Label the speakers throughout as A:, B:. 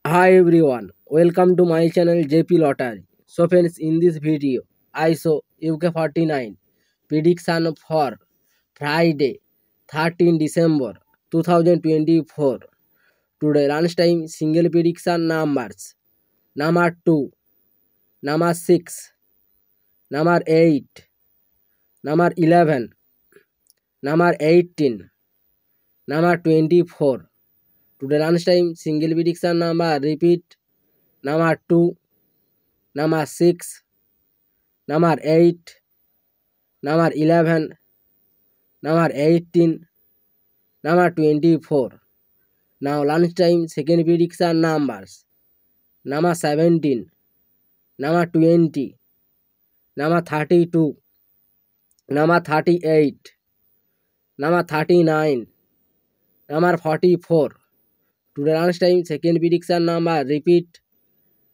A: Hi everyone, welcome to my channel JP Lottery. So friends, in this video, I show UK49 prediction for Friday 13 December 2024. Today lunchtime single prediction numbers number 2, number 6, number 8, number 11, number 18, number 24. Today lunchtime single prediction number repeat number 2, number 6, number 8, number 11, number 18, number 24. Now lunchtime second prediction numbers number 17, number 20, number 32, number 38, number 39, number 44. Today lunchtime second prediction number repeat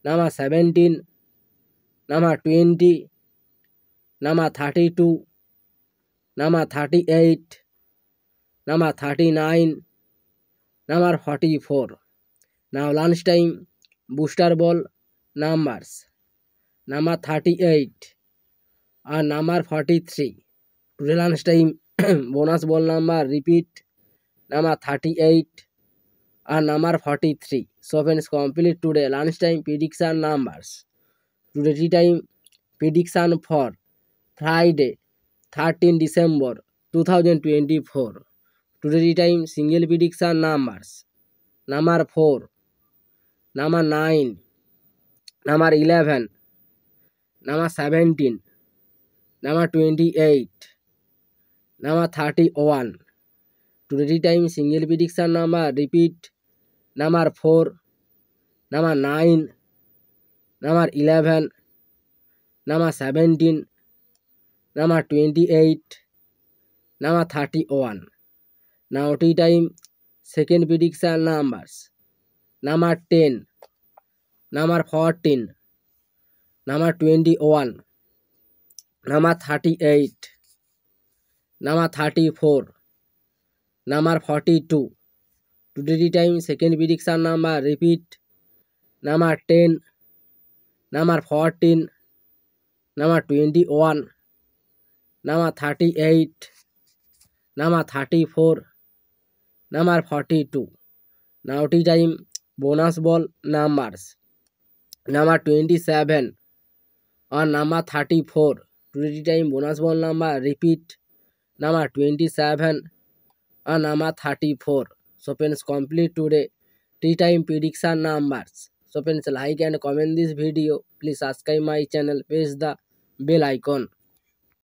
A: number 17, number 20, number 32, number 38, number 39, number 44. Now lunchtime booster ball numbers number 38 and number 43. Today lunchtime bonus ball number repeat number 38 and number 43. So friends, complete today lunchtime prediction numbers. Today tea time prediction for Friday 13 December 2024. Today tea time single prediction numbers number 4, number 9, number 11, number 17, number 28, number 31. Today time single prediction number repeat number 4, number 9, number 11, number 17, number 28, number 31. Now tea time second prediction numbers number 10, number 14, number 21, number 38, number 34, number 42. Today time second prediction number repeat number 10, number 14, number 21, number 38, number 34, number 42. Now tea time bonus ball numbers number 27 or number 34. Today time bonus ball number repeat number 27 or number 34. So friends, complete today tea time prediction numbers. So friends, like and comment this video. Please subscribe my channel, press the bell icon.